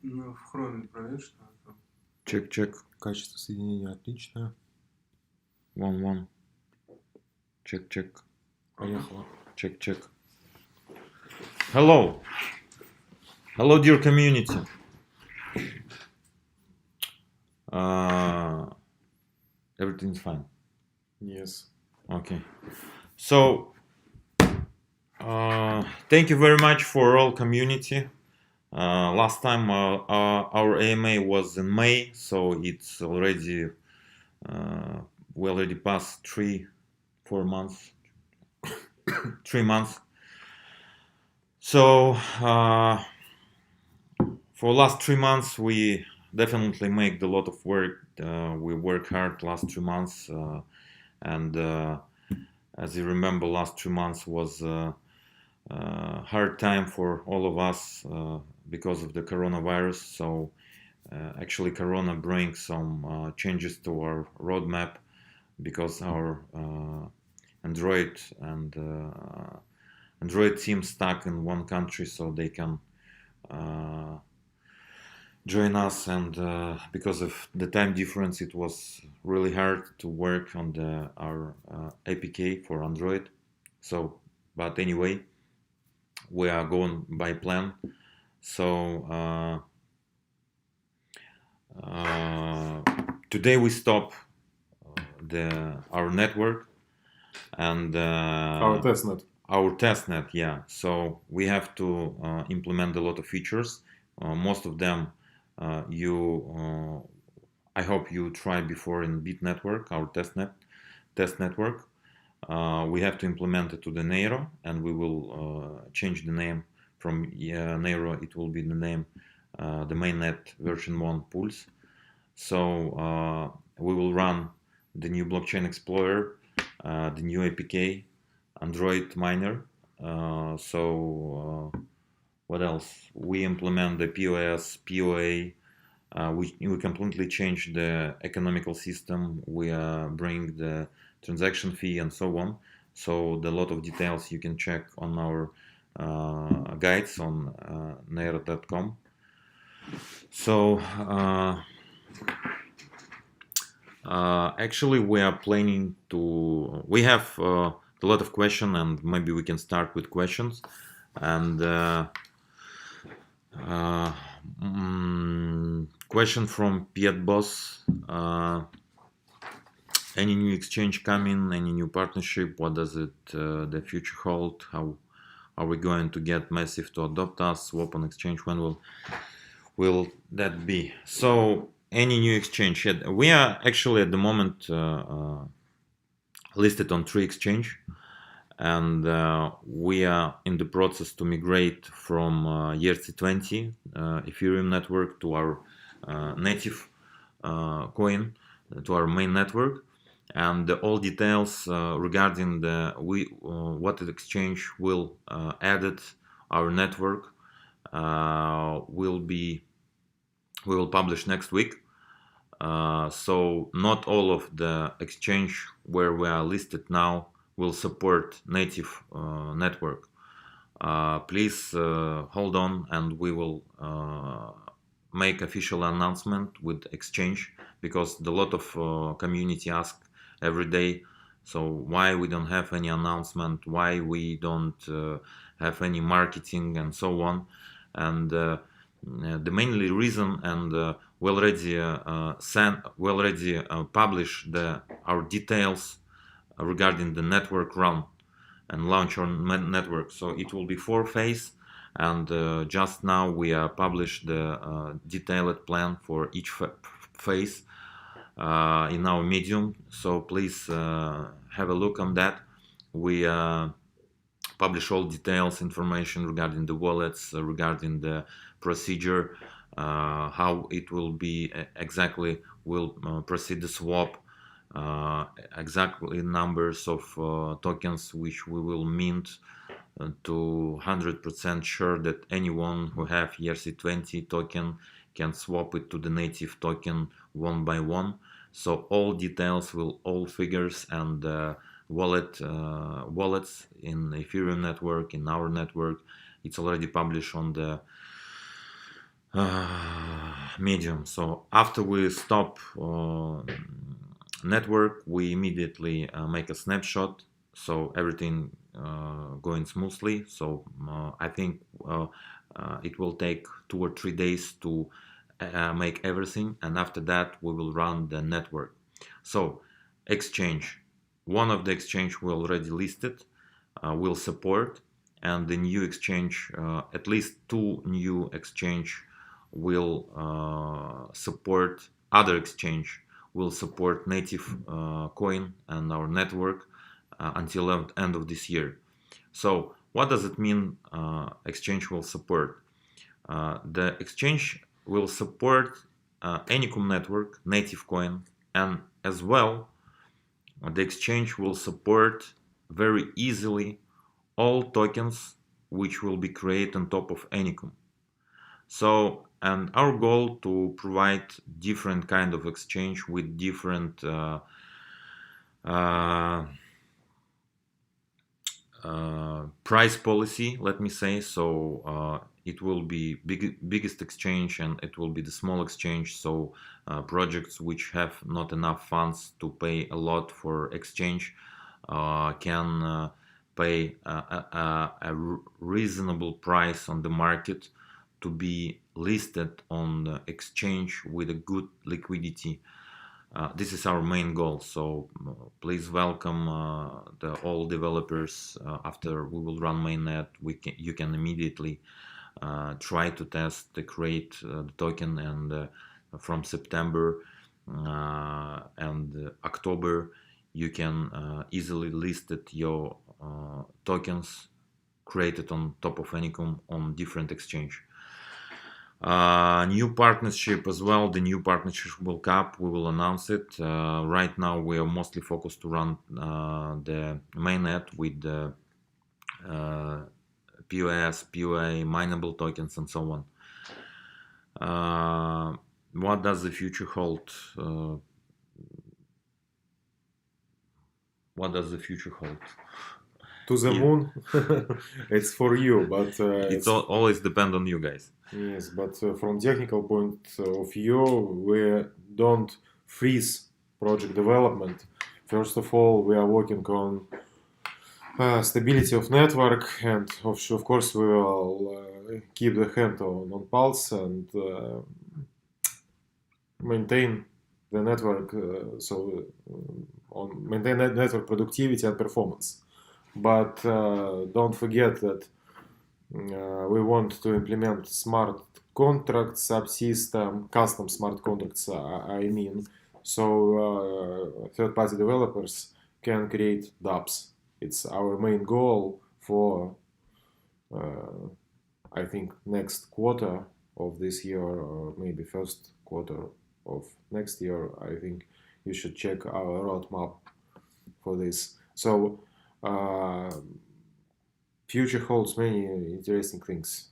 Ну, в хроме проверь, что там. Чек. Качество соединения отличное. 1-1. Чек. Поехало. Чек. Hello, dear community. Everything's fine. Yes. Okay. So, thank you very much for all community. Last time our AMA was in May, so it's already we already passed 3-4 months. 3 months. So for last 3 months we definitely make a lot of work. We work hard last 3 months, and as you remember, last 3 months was hard time for all of us because of the coronavirus. So actually Corona brings some changes to our roadmap, because our Android team stuck in one country, so they can join us, and because of the time difference it was really hard to work on our APK for Android. So, but anyway, we are going by plan. So today we stop our network and Our testnet. Yeah. So we have to implement a lot of features. Most of them I hope you tried before in Bit Network, our test network. We have to implement it to the Neiro, and we will change the name from Neiro. It will be the name the mainnet version 1 Pulse. So we will run the new blockchain explorer, the new APK, Android miner. What else? We implement the POS, POA. We completely change the economical system. We bring the transaction fee and so on. So the lot of details you can check on our guides on neiro.com. So actually we are planning to, we have a lot of questions, and maybe we can start with questions. And question from Piet Boss. Any new exchange coming? Any new partnership? What does it the future hold? How are we going to get Massive to adopt us? Swap on exchange? When will that be? So any new exchange? We are actually at the moment listed on 3 exchange, and we are in the process to migrate from ERC20 Ethereum network to our native coin, to our main network. And all details regarding what exchange will added our network we will publish next week. So not all of the exchange where we are listed now will support native network. Please hold on, and we will make official announcement with exchange, because a lot of community ask every day, so why we don't have any announcement, why we don't have any marketing and so on. And the mainly reason, and we already published our details regarding the network run and launch on network. So it will be 4 phase, and just now we published the detailed plan for each phase in our Medium. So please have a look on that. We publish all details, information regarding the wallets, regarding the procedure, how it will be exactly, will proceed the swap, exactly numbers of tokens which we will mint, to 100% sure that anyone who have ERC20 token can swap it to the native token one by one. So all details, all figures and wallets in Ethereum network, in our network, it's already published on the medium. So after we stop network, we immediately make a snapshot, so everything going smoothly. So I think it will take 2 or 3 days to make everything, and after that we will run the network. So exchange, one of the exchange we already listed will support, and the new exchange, at least 2 new exchange will support, other exchange will support native coin and our network until end of this year. So what does it mean exchange will support? The exchange will support Anycom network, native coin, and as well the exchange will support very easily all tokens which will be created on top of Anycom. So, and our goal to provide different kind of exchange with different price policy, let me say. So it will be biggest exchange, and it will be the small exchange. So projects which have not enough funds to pay a lot for exchange can pay a reasonable price on the market to be listed on the exchange with a good liquidity. This is our main goal. So please welcome all developers. After we will run mainnet, you can immediately try to test the create the token, and from September and October you can easily list your tokens created on top of Anycom on different exchange. New partnership as well. The new partnership will come. We will announce it. Right now we are mostly focused to run the mainnet with the POS, POA, mineable tokens, and so on. What does the future hold? What does the future hold? To the moon. It's for you, but it's always depend on you guys. Yes, but from technical point of view, we don't freeze project development. First of all, we are working on stability of network, and of course we will keep the hand on pulse and maintain the network, maintain network productivity and performance. But don't forget that we want to implement smart contract subsystem, custom smart contracts, I mean. So third-party developers can create dApps. It's our main goal for, I think, next quarter of this year, or maybe first quarter of next year. I think you should check our roadmap for this. So future holds many interesting things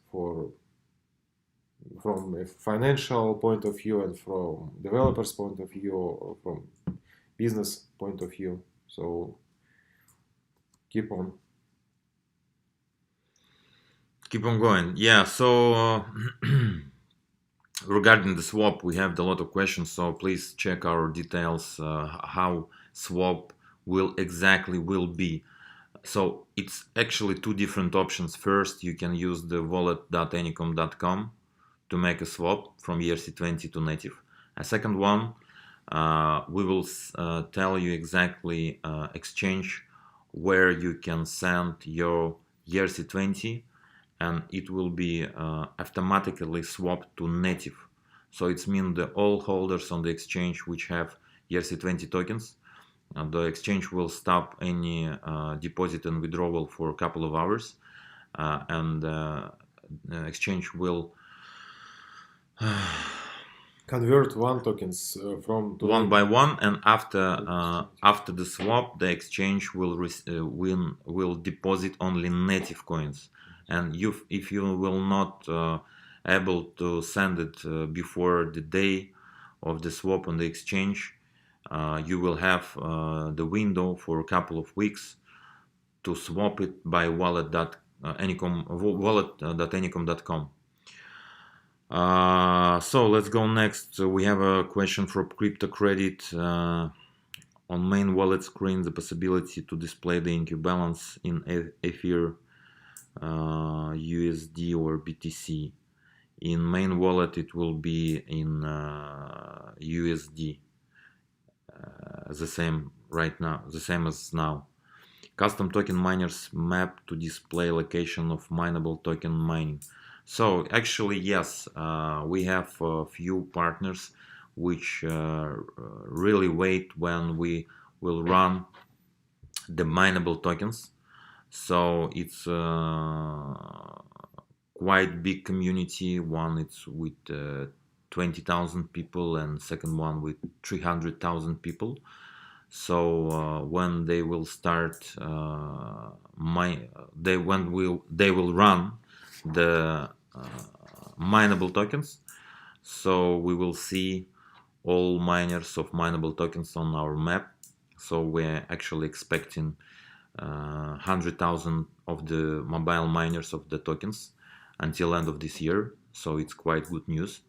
from a financial point of view, and from developers' point of view, or from business point of view. So keep on going. Yeah, so regarding the swap, we have a lot of questions, so please check our details how swap will be. So it's actually 2 different options. First, you can use the wallet.anycom.com to make a swap from ERC20 to native. A second one, we will tell you exactly exchange where you can send your ERC20, and it will be automatically swapped to native. So it means that all holders on the exchange which have ERC20 tokens, the exchange will stop any deposit and withdrawal for a couple of hours, and the exchange will convert one tokens from one by one, and after the swap, the exchange will deposit only native coins. And if you will not able to send it before the day of the swap on the exchange, you will have the window for a couple of weeks to swap it by wallet.anycom.com. So let's go next. We have a question from Crypto Credit. On main wallet screen, the possibility to display the INQ balance in Ether, USD or BTC. In main wallet, it will be in USD, the same right now, the same as now. Custom token miners map to display location of mineable token mining. So actually, yes, we have a few partners which really wait when we will run the mineable tokens. So it's quite big community. One it's with 20,000 people, and second one with 300,000 people. So when they will start they will run the mineable tokens, so we will see all miners of mineable tokens on our map. So we're actually expecting 100,000 of the mobile miners of the tokens until end of this year. So it's quite good news,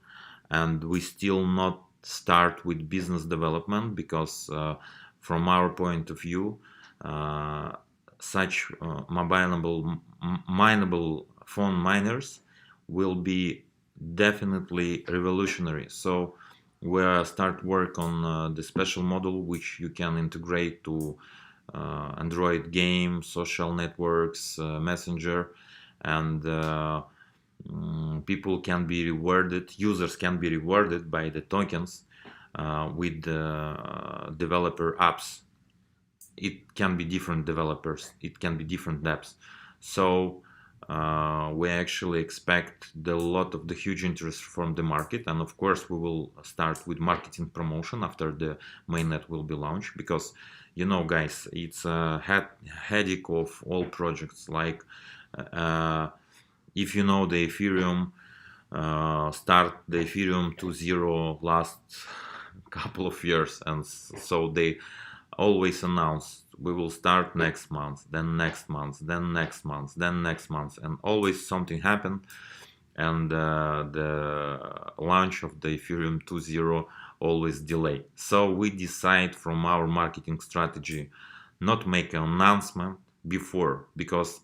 and we still not start with business development because from our point of view, such mineable phone miners will be definitely revolutionary. So we start work on the special model which you can integrate to Android game, social networks, Messenger, and people can be rewarded, users can be rewarded by the tokens with the developer apps. It can be different developers, it can be different apps. So we actually expect a lot of the huge interest from the market, and of course we will start with marketing promotion after the mainnet will be launched, because you know guys, it's a headache of all projects. Like if you know the Ethereum, start the Ethereum 2.0 last couple of years, and so they always announce we will start next month, then next month, then next month, then next month, and always something happened, and the launch of the Ethereum 2.0 always delay. So we decide from our marketing strategy not make an announcement before, because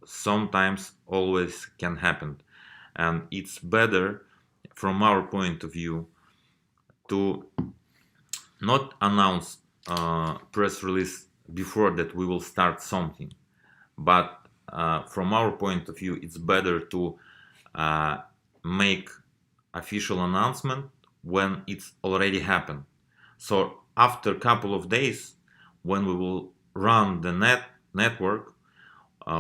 sometimes always can happen, and it's better from our point of view to not announce press release before that we will start something, but from our point of view it's better to make official announcement when it's already happened. So after a couple of days, when we will run the network,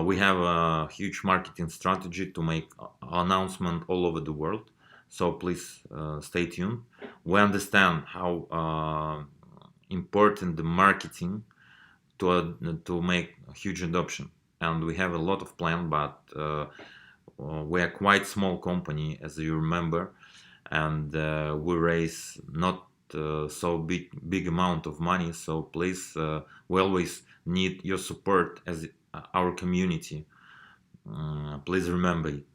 we have a huge marketing strategy to make announcement all over the world. So please stay tuned. We understand how important the marketing to make a huge adoption, and we have a lot of plan, but we are quite small company, as you remember, and we raise not so big amount of money. So please, we always need your support as our community. Please remember it.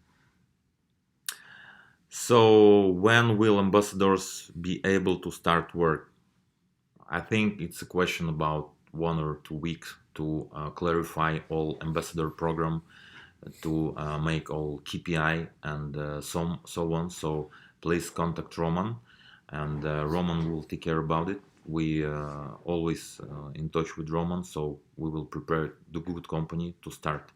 So when will ambassadors be able to start work? I think it's a question about 1 or 2 weeks to clarify all ambassador program, to make all KPI and so on. So please contact Roman, and Roman will take care about it. We always in touch with Roman, so we will prepare the good company to start.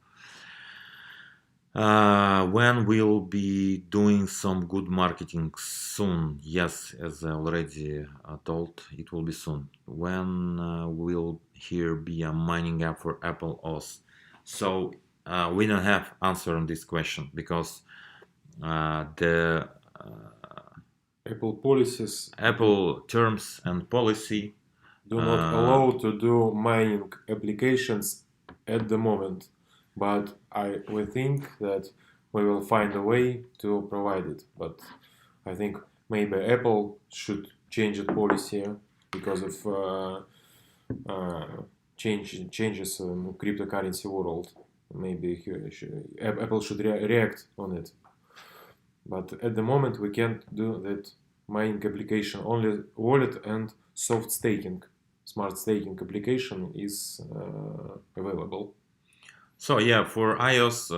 When we'll be doing some good marketing? Soon, yes, as I already told, it will be soon. When will here be a mining app for Apple OS? So we don't have answer on this question, because the Apple policies Apple terms and policy do not allow to do mining applications at the moment, but we think that we will find a way to provide it. But I think maybe Apple should change its policy because of changes in cryptocurrency world. Maybe Apple should react on it. But at the moment, we can't do that mining application. Only wallet and soft staking, smart staking application is available. So yeah, for iOS,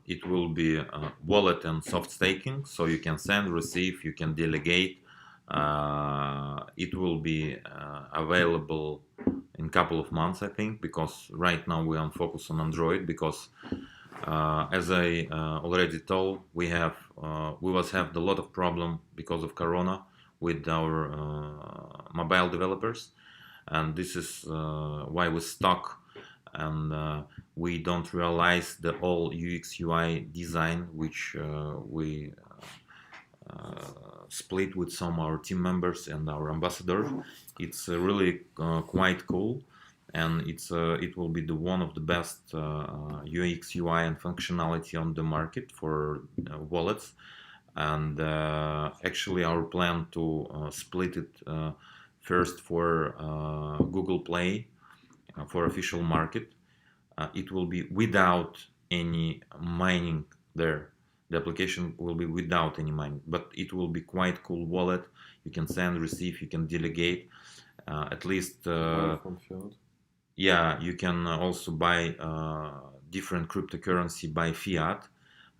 it will be wallet and soft staking. So you can send, receive, you can delegate. It will be available in a couple of months, I think, because right now we are focused on Android. Because as I already told, we was have a lot of problem because of Corona with our mobile developers, and this is why we stuck, and we don't realize the all UX UI design which we split with some our team members and our ambassador. It's really quite cool, and it will be the one of the best UX UI and functionality on the market for wallets. And actually our plan to split it first for Google Play for official market. It will be without any mining there. The application will be without any mining, but it will be quite cool wallet. You can send, receive, you can delegate. At least, From fiat. yeah, you can also buy different cryptocurrency by fiat.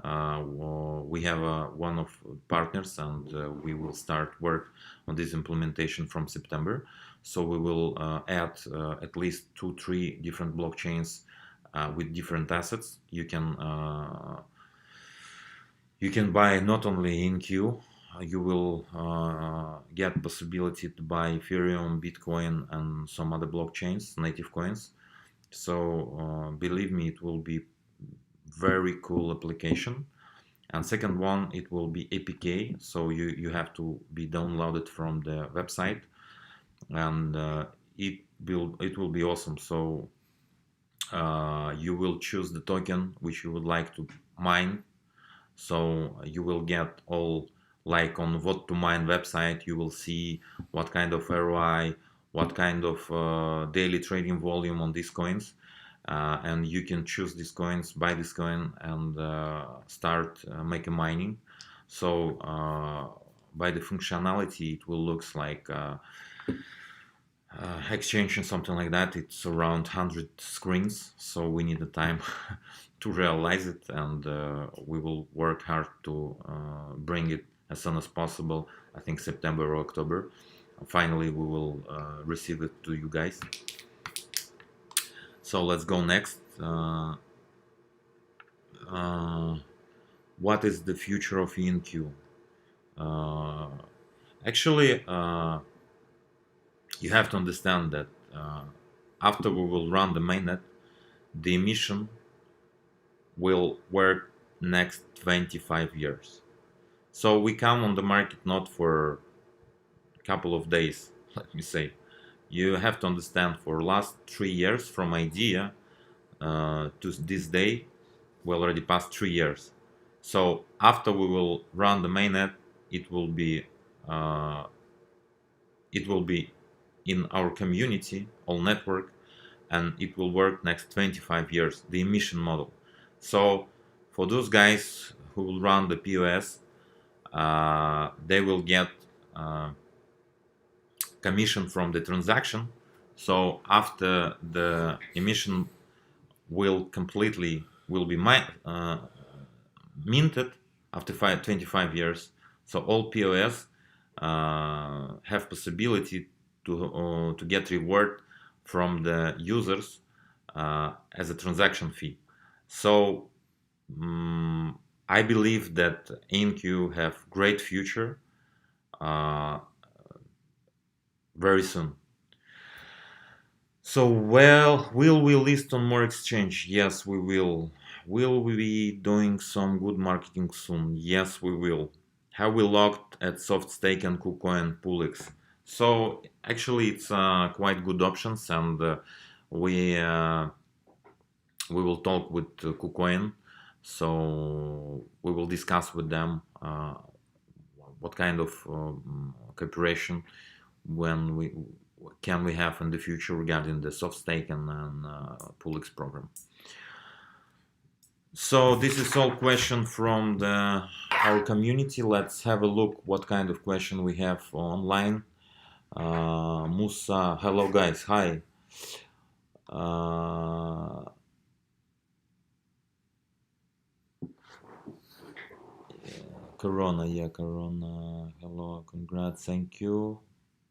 We have one of partners, and we will start work on this implementation from September. So we will add at least 2-3 different blockchains with different assets. You can buy not only InQ, you will get possibility to buy Ethereum, Bitcoin, and some other blockchains, native coins. So believe me, it will be very cool application. And second one, it will be APK, so you have to be downloaded from the website, and it will be awesome. So you will choose the token which you would like to mine. So you will get all, like on what to mine website, you will see what kind of ROI, what kind of daily trading volume on these coins, and you can choose these coins, buy this coin, and start making mining. So by the functionality, it will looks like exchange and something like that. It's around 100 screens, so we need the time to realize it, and we will work hard to bring it as soon as possible. I think September or October. Finally, we will receive it to you guys. So let's go next. What is the future of InQ? Actually, you have to understand that after we will run the mainnet, the emission will work next 25 years. So we come on the market not for a couple of days, let me say. You have to understand, for last 3 years from idea to this day, we already passed 3 years. So after we will run the mainnet, it will be in our community, all network, and it will work next 25 years, the emission model. So for those guys who will run the POS, they will get commission from the transaction. So after the emission will be minted after 25 years, so all POS have possibility to get reward from the users as a transaction fee. So I believe that InQ have great future very soon. So, well, will we list on more exchange? Yes, we will. Will we be doing some good marketing soon? Yes, we will. Have we looked at SoftStake and KuCoin Pulix? So actually, it's quite good options, and we will talk with KuCoin. So we will discuss with them what kind of cooperation when we have in the future regarding the SoftStake and Pulix program. So this is all question from our community. Let's have a look what kind of question we have online. Musa, hello guys, hi. Uh, Corona, yeah, Corona. Hello, congrats, thank you.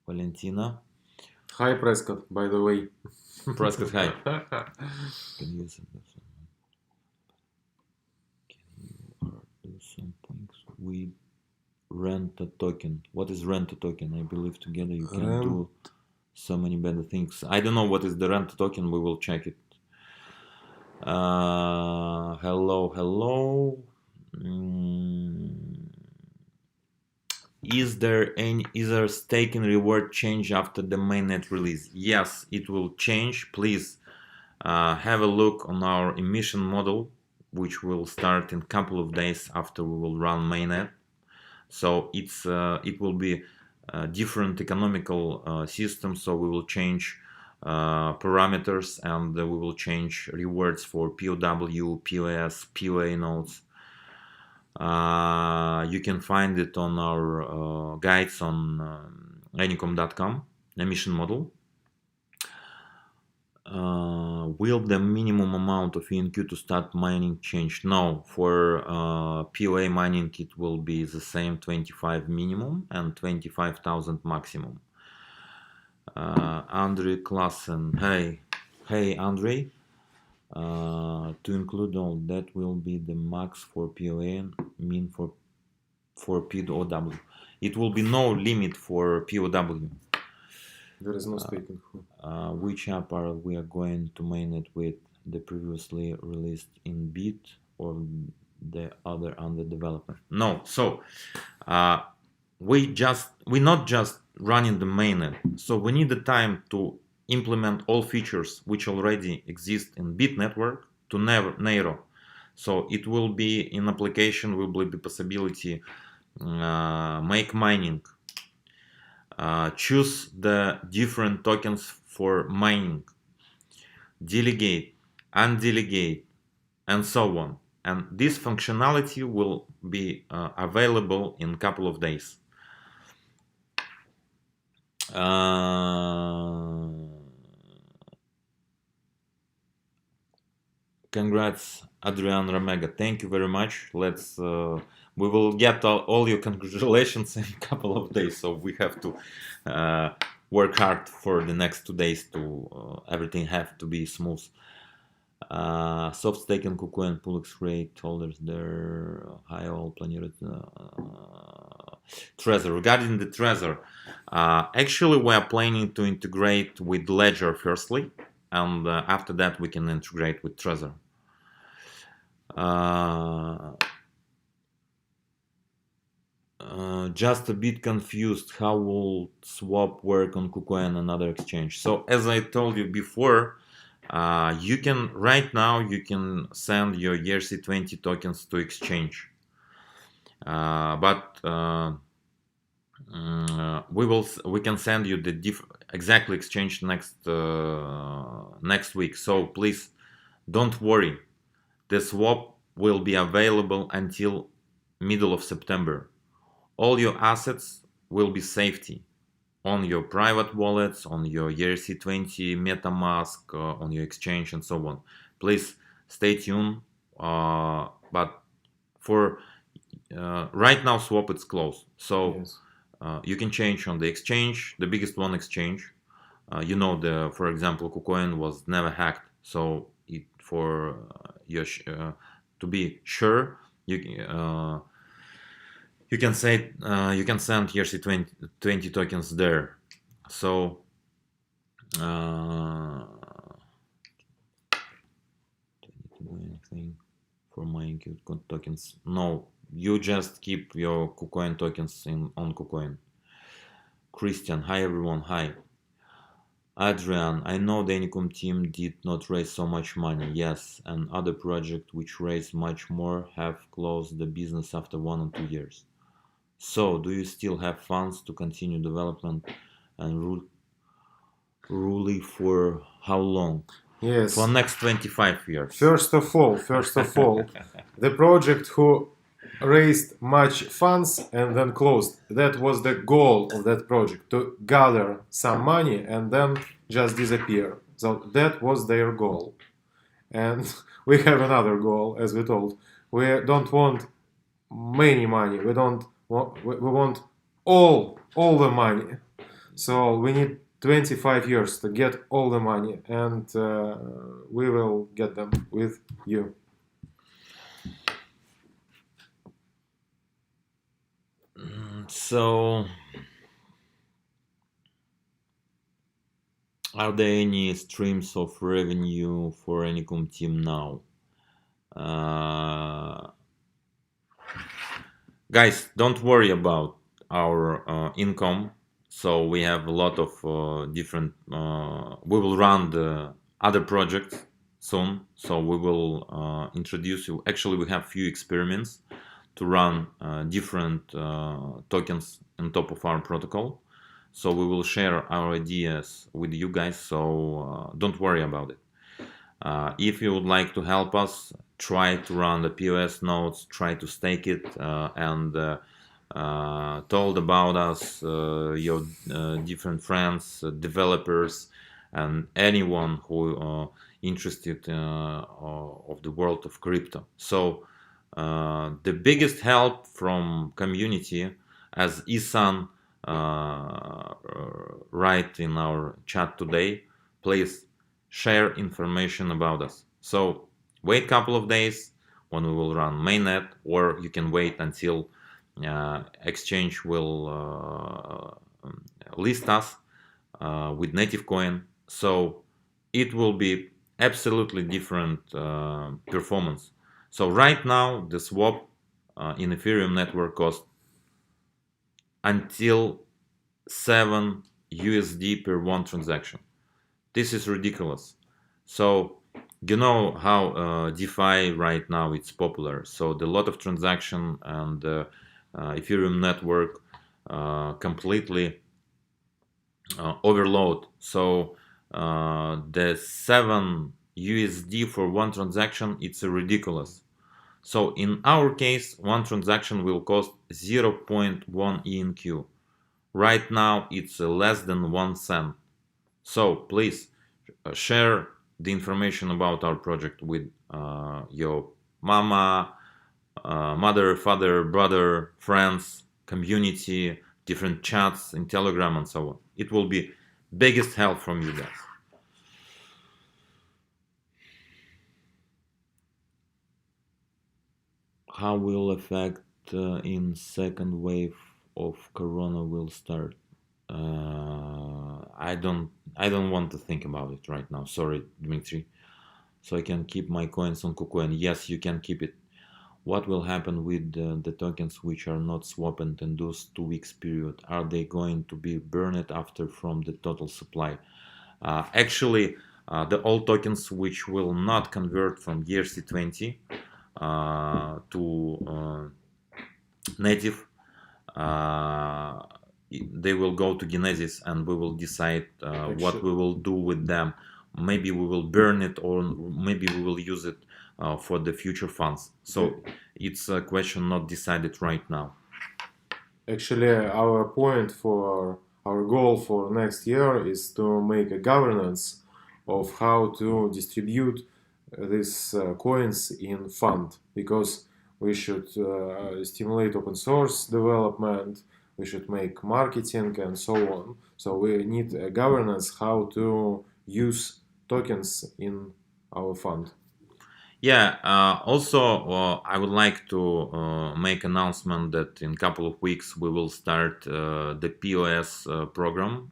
Valentina, Hi, Prescott, by the way. Prescott, hi. Can you do some things with rent a token? What is rent a token? I believe together you can do so many better things. I don't know what is the rent token. We will check it. Hello. Is there staking reward change after the mainnet release? Yes, it will change. Please have a look on our emission model, which will start in a couple of days after we will run mainnet. So it will be a different economical system. So we will change parameters, and we will change rewards for POW, POS, POA nodes. You can find it on our guides on anycom.com, emission model. Will the minimum amount of ENQ to start mining change? No, for POA mining it will be the same 25 minimum and 25,000 maximum. Andre Klassen, hey Andre, to include all that will be the max for POA, mean for POW. It will be no limit for POW. There is no staking. Which app are we going to mainnet with? The previously released in Bit or the other under development? No. So we not just running the mainnet. So we need the time to implement all features which already exist in Bit network to Nero. So it will be in application will be the possibility make mining. Choose the different tokens for mining, delegate, undelegate, and so on. And this functionality will be available in a couple of days. Congrats, Adrian Ramega. Thank you very much. We will get all your congratulations in a couple of days. So we have to work hard for the next 2 days to everything have to be smooth. Soft stake and KuCoin Pulix rate holders there high all planned Trezor. Regarding the Trezor, actually we are planning to integrate with Ledger firstly, and after that we can integrate with Trezor. Just a bit confused. How will swap work on KuCoin and another exchange? So as I told you before, you can right now you can send your ERC20 tokens to exchange, but we can send you the exactly exchange next week. So please don't worry. The swap will be available until middle of September. All your assets will be safety on your private wallets, on your ERC20, MetaMask, on your exchange, and so on. Please stay tuned. But for right now, swap it's closed. So Yes. You can change on the exchange, the biggest one exchange. For example, KuCoin was never hacked. So for your to be sure, you can say you can send ERC20 tokens there. So anything for my tokens? No, you just keep your KuCoin tokens on KuCoin. Christian, hi everyone, hi. Adrian, I know the Anycom team did not raise so much money, yes, and other projects which raised much more have closed the business after 1 or 2 years. So, do you still have funds to continue development and Ruli for how long? Yes. for next 25 years. First of all, the project who raised much funds and then closed. That was the goal of that project, to gather some money and then just disappear. So that was their goal. And we have another goal, as we told. We don't want many money. We don't want, we want all the money. So we need 25 years to get all the money, and we will get them with you. So, are there any streams of revenue for Anycom team now? Guys, don't worry about our income. So we have a lot of different. We will run the other projects soon. So we will introduce you. Actually, we have few experiments to run different tokens on top of our protocol. So we will share our ideas with you guys. So don't worry about it. If you would like to help us, try to run the POS nodes, try to stake it, and told about us, your different friends, developers, and anyone who interested of the world of crypto. So the biggest help from community, as Isan write in our chat today, please share information about us. So wait a couple of days when we will run mainnet, or you can wait until exchange will list us with native coin. So it will be absolutely different performance. So right now the swap in Ethereum network cost until 7 USD per one transaction. This is ridiculous. So you know how DeFi right now it's popular. So the lot of transaction and Ethereum network completely overload. So the 7 USD for one transaction, it's ridiculous. So in our case, one transaction will cost 0.1 ENQ. Right now it's less than 1 cent. So please share the information about our project with your mama, mother, father, brother, friends, community, different chats in Telegram and so on. It will be biggest help from you guys. How will affect in second wave of Corona will start? I don't want to think about it right now. Sorry, Dmitry. So I can keep my coins on KuCoin. Yes, you can keep it. What will happen with the tokens which are not swapped in those 2 weeks period? Are they going to be burned after from the total supply? Actually, the old tokens which will not convert from ERC20 to native, they will go to Genesis, and we will decide what we will do with them. Maybe we will burn it, or maybe we will use it for the future funds. So it's a question not decided right now. Actually, our point for our goal for next year is to make a governance of how to distribute these coins in fund, because we should stimulate open source development, we should make marketing and so on. So we need a governance how to use tokens in our fund. Yeah, also I would like to make announcement that in a couple of weeks we will start the POS program,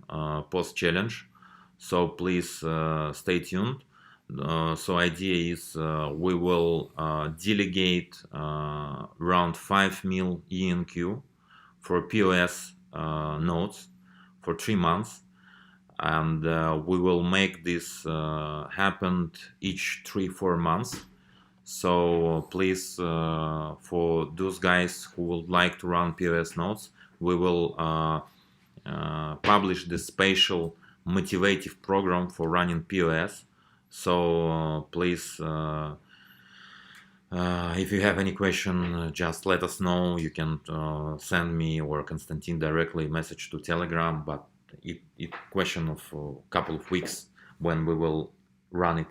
post challenge. So please stay tuned. So idea is we will delegate around 5 mil ENQ for POS nodes for 3 months, and we will make this happen each 3-4 months. So please, for those guys who would like to run POS nodes, we will publish the special motivative program for running POS. So please, if you have any question, just let us know. You can send me or Konstantin directly a message to Telegram, but it question of a couple of weeks when we will run it.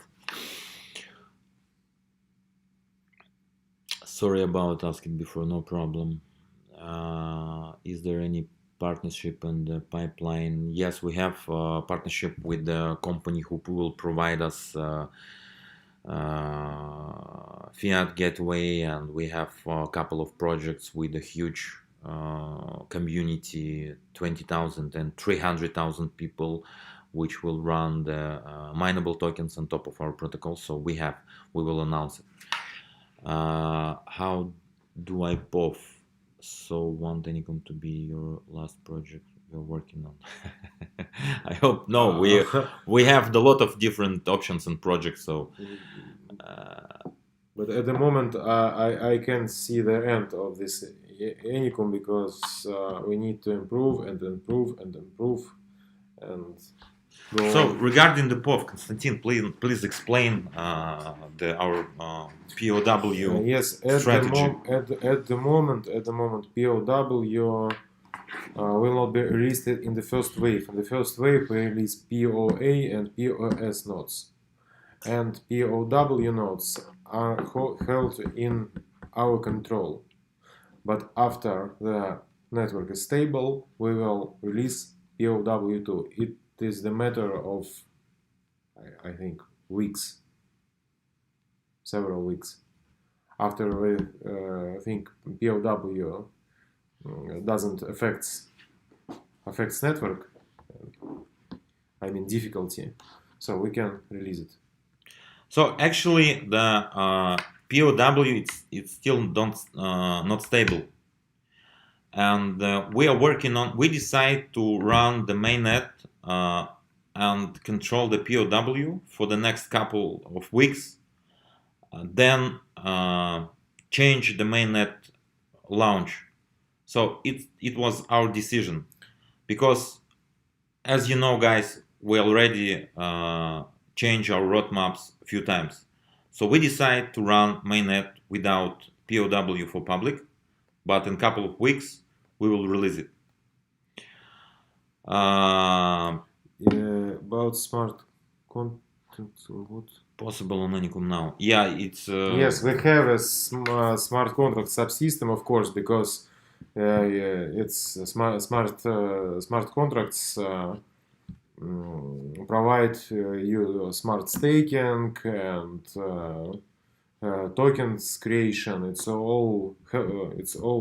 Sorry about asking before, no problem. Is there any partnership in the pipeline? Yes, we have a partnership with the company who will provide us Fiat Gateway, and we have a couple of projects with a huge community, 20,000 and 300,000 people, which will run the mineable tokens on top of our protocol. So we will announce it. How do I POV? So want Anycom to be your last project you're working on? I hope no. We have a lot of different options and projects. So, but at the moment, I can't see the end of this Anycom because we need to improve and improve and improve and. So regarding the POV, Konstantin, please explain our POW yes, strategy. At the moment, POW will not be released in the first wave. In the first wave, we release POA and POS nodes, and POW nodes are held in our control. But after the network is stable, we will release POW2. It is the matter of, I think, weeks, several weeks. After we think POW doesn't affects network, I mean difficulty, so we can release it. So actually, the POW it's still not stable, and we are working on. We decide to run the mainnet and control the POW for the next couple of weeks, then change the mainnet launch. So it was our decision, because as you know, guys, we already changed our roadmaps a few times. So we decide to run mainnet without POW for public, but in a couple of weeks we will release it. About smart contracts, what? Possible on Anycom now. Yeah, it's. Yes, we have a smart contract subsystem, of course, because it's smart contracts provide you smart staking and tokens creation. It's all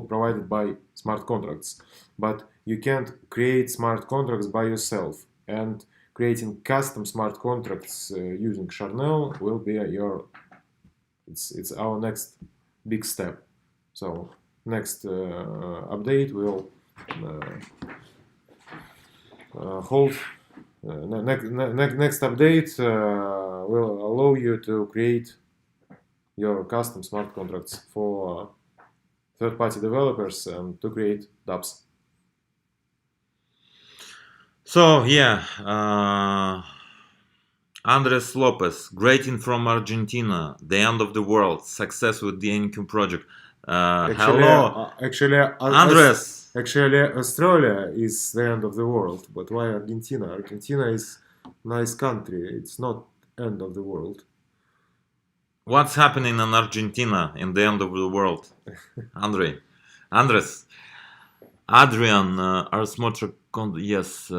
provided by smart contracts, but you can't create smart contracts by yourself, and creating custom smart contracts using Charnel will be it's our next big step. So next update will hold. Next update will allow you to create your custom smart contracts for third-party developers and to create dApps. So yeah, Andres Lopez, greeting from Argentina, the end of the world, success with the Anycom project. Hello, Andres. Actually, Australia is the end of the world, but why Argentina? Argentina is a nice country. It's not end of the world. What's happening in Argentina in the end of the world? Andres. Adrian, Arsmotra, yes,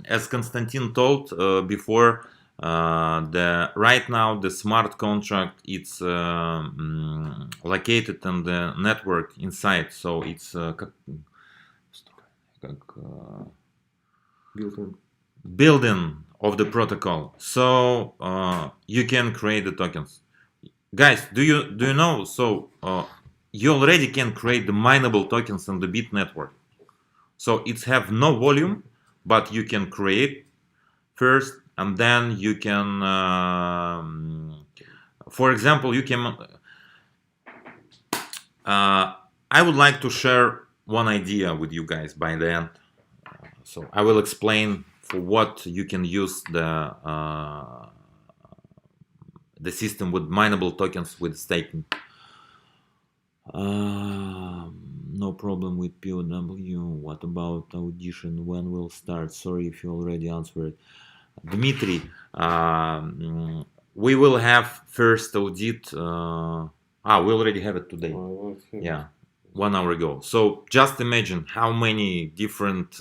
as Konstantin told before, right now the smart contract it's located on the network inside, so it's building of the protocol, so you can create the tokens. Guys, do you know? So you already can create the mineable tokens on the Bit network. So it's have no volume, but you can create first, and then you can, for example, you can. I would like to share one idea with you guys by the end. So I will explain for what you can use the the system with mineable tokens with staking. No problem with POW. What about audition? When will start? Sorry if you already answered. Dmitry, we will have first audit. We already have it today. Yeah, 1 hour ago. So just imagine how many different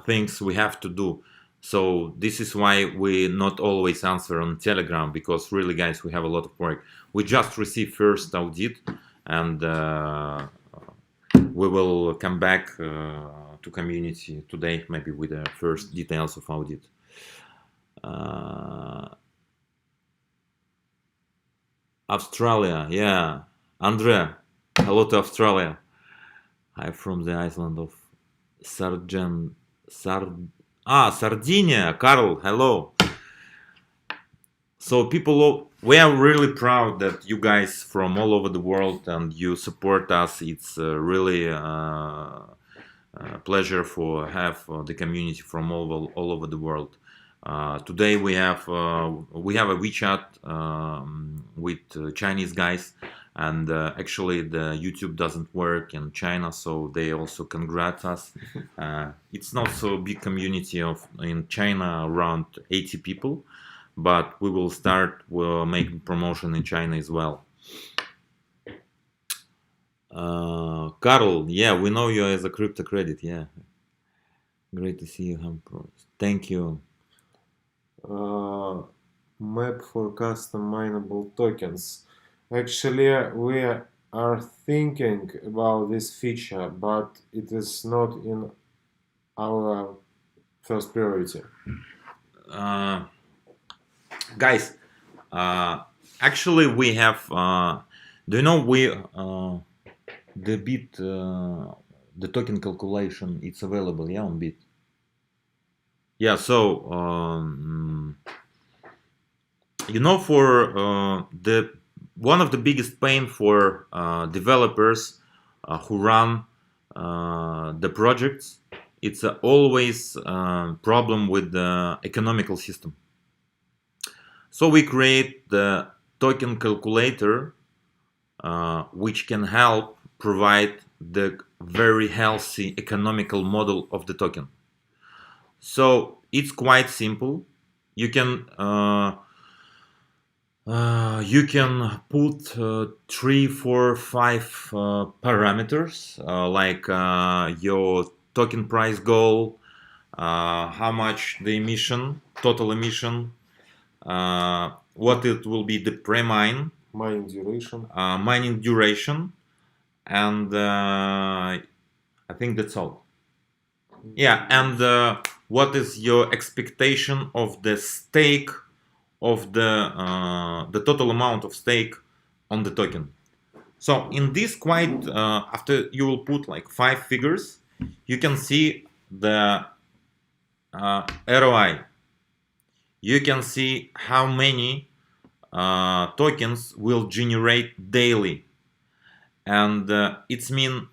things we have to do. So this is why we not always answer on Telegram, because really, guys, we have a lot of work. We just received first audit, and we will come back to community today, maybe with the first details of audit. Australia, yeah. Andrea, hello to Australia. I'm from the island of Sardinia. Carl, hello. So people, we are really proud that you guys from all over the world and you support us. It's really a pleasure for have the community from all over the world. Today we have a WeChat with Chinese guys, and actually the YouTube doesn't work in China, so they also congrats us. It's not so big community in China, around 80 people, but we will start making promotion in China as well. Carl, yeah, we know you as a crypto credit. Yeah, great to see you. Thank you. Map for custom mineable tokens. Actually, we are thinking about this feature, but it is not in our first priority. Guys, actually we have do you know the bit the token calculation, it's available, yeah, on Bit. Yeah, so you know, for the one of the biggest pain for developers who run the projects, it's always problem with the economical system. So we create the token calculator, which can help provide the very healthy economical model of the token. So it's quite simple. You can put 3, 4, 5 parameters, like your token price goal, how much the emission, total emission, what it will be the pre-mine, Mining duration, and I think that's all. Yeah, and what is your expectation of the stake of the total amount of stake on the token? So in this quite after you will put like 5 figures, you can see the ROI. You can see how many tokens will generate daily, and it's mean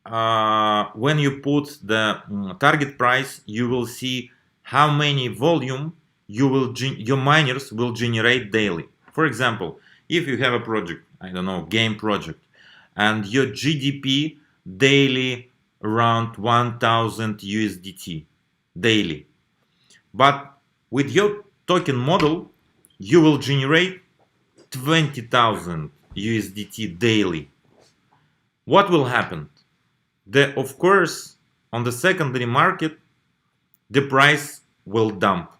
when you put the target price, you will see how many volume your miners will generate daily. For example, if you have a project, I don't know, game project, and your GDP daily around 1000 USDT daily, but with your token model you will generate 20,000 USDT daily. What will happen? Of course, on the secondary market, the price will dump.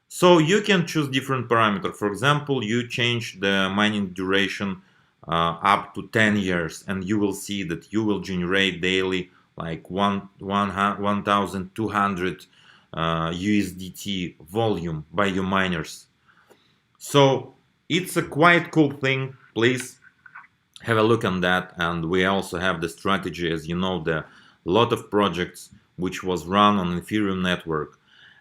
So you can choose different parameters. For example, you change the mining duration up to 10 years, and you will see that you will generate daily like 1,200 USDT volume by your miners. So it's a quite cool thing. Please have a look on that. And we also have the strategy, as you know, the lot of projects which was run on Ethereum network,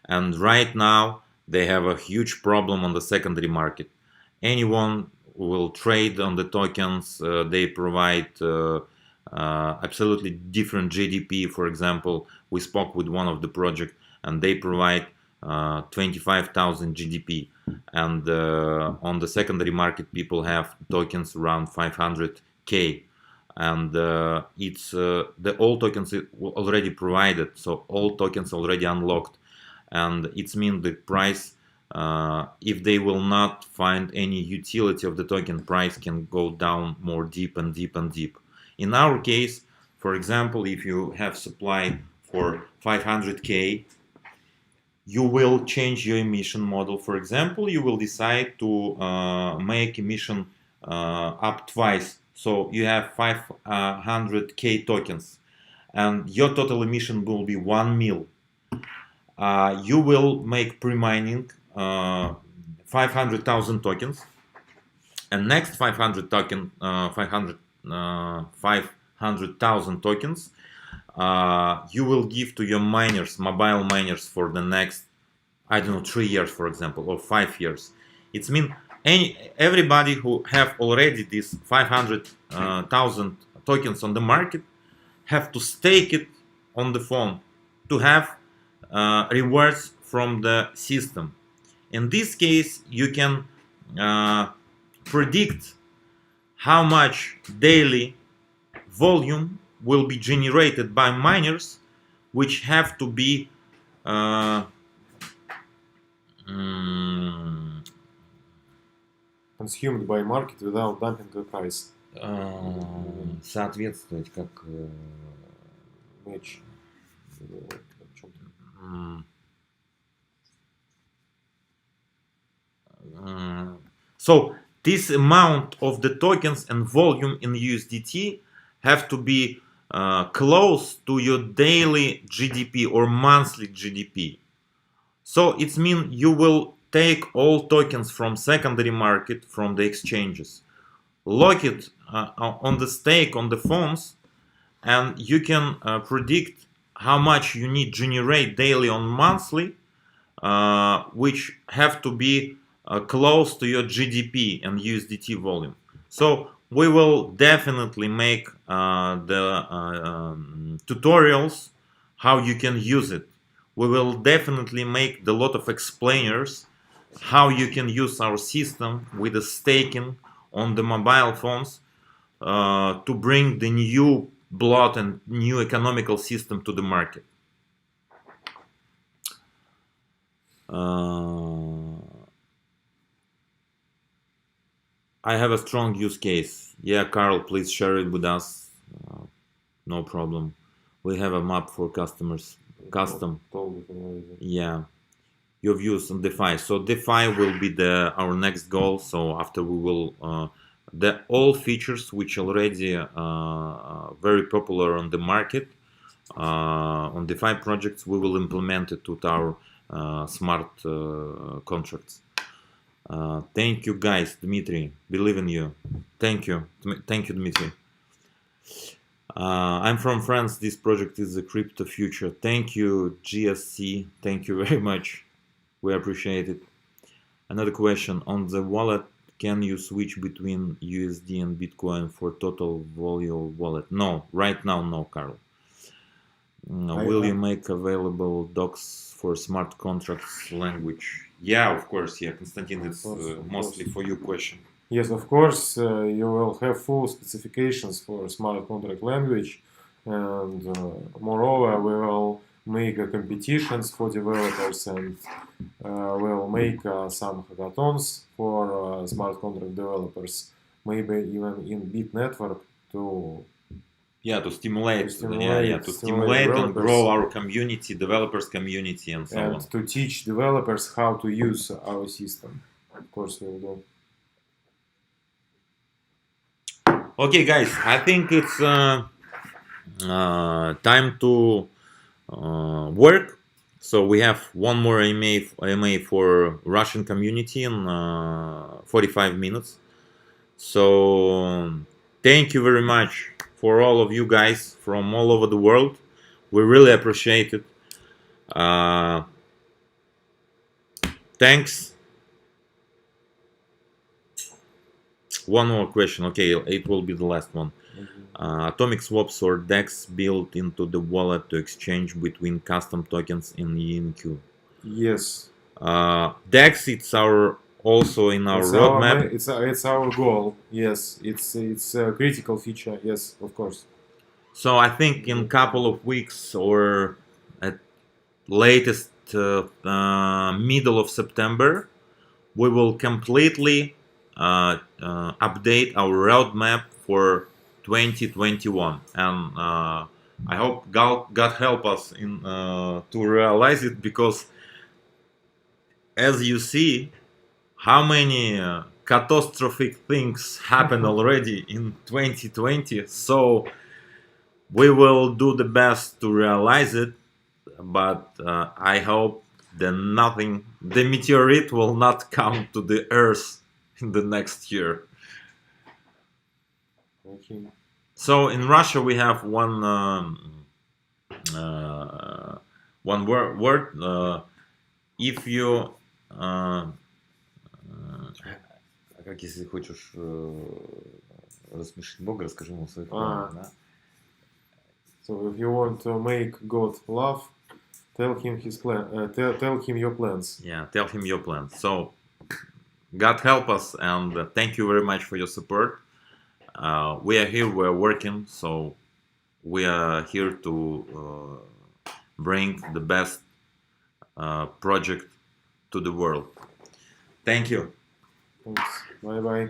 and right now they have a huge problem on the secondary market. Anyone will trade on the tokens. They provide absolutely different GDP. For example, we spoke with one of the project, and they provide 25,000 GDP. and on the secondary market people have tokens around 500k, and it's the all tokens already provided, so all tokens already unlocked, and it's mean the price, if they will not find any utility of the token, price can go down more deep and deep and deep. In our case, for example, if you have supply for 500k, you will change your emission model. For example, you will decide to make emission up twice. So you have 500k tokens, and your total emission will be 1 mil. You will make pre-mining 500,000 tokens, and next 500,000 tokens you will give to your miners, mobile miners, for the next, I don't know, 3 years, for example, or 5 years. It's mean everybody who have already these 500,000 tokens on the market have to stake it on the phone to have rewards from the system. In this case, you can predict how much daily volume will be generated by miners, which have to be Consumed by market without dumping the price. соответствовать как Match. So this amount of the tokens and volume in USDT have to be close to your daily GDP or monthly GDP. So it means you will take all tokens from secondary market, from the exchanges, lock it on the stake on the phones, and you can predict how much you need generate daily on monthly, which have to be close to your GDP and USDT volume. So we will definitely make the tutorials how you can use it. We will definitely make a lot of explainers how you can use our system with the staking on the mobile phones to bring the new blood and new economical system to the market. I have a strong use case. Yeah, Carl, please share it with us. No problem. We have a map for customers. Custom. Yeah. Your views on DeFi. So DeFi will be our next goal. So after we will the all features which already very popular on the market on DeFi projects, we will implement it to our smart contracts. Thank you guys, Dmitry. Believe in you. Thank you, Dmitry. I'm from France. This project is the crypto future. Thank you, GSC. Thank you very much. We appreciate it. Another question on the wallet. Can you switch between USD and Bitcoin for total volume wallet? No, right now, no, Carl. Will you make available docs for smart contracts language? Yeah, of course. Yeah, Konstantin, it's mostly for you question. Yes, of course. You will have full specifications for smart contract language, and moreover, we will make competitions for developers, and we'll make some hackathons for smart contract developers, maybe even in Bit Network to stimulate stimulate and grow our community, developers community, and so on. To teach developers how to use our system. Of course, we'll do. Okay, guys, I think it's time to work. So we have one more AMA for Russian community in 45 minutes. So thank you very much for all of you guys from all over the world. We really appreciate it. Thanks. One more question. Okay, it will be the last one. Atomic swaps or DEX built into the wallet to exchange between custom tokens in ENQ? Yes, DEX, it's our also in our It's roadmap. it's our goal. Yes, it's a critical feature. Yes, of course. So I think in couple of weeks or at latest middle of September, we will completely update our roadmap for 2021, and I hope God help us in to realize it, because as you see, how many catastrophic things happened already in 2020. So we will do the best to realize it, but I hope that the meteorite will not come to the Earth in the next year. Okay. So in Russia we have one word. If you а как если хочешь рассмешить Бога, расскажи ему свои планы, да? So if you want to make God laugh, tell him his plan. Tell him your plans. Yeah, tell him your plans. So God help us, and thank you very much for your support. We are here, we're working, so we are here to bring the best project to the world. Thank you. Thanks. Bye bye.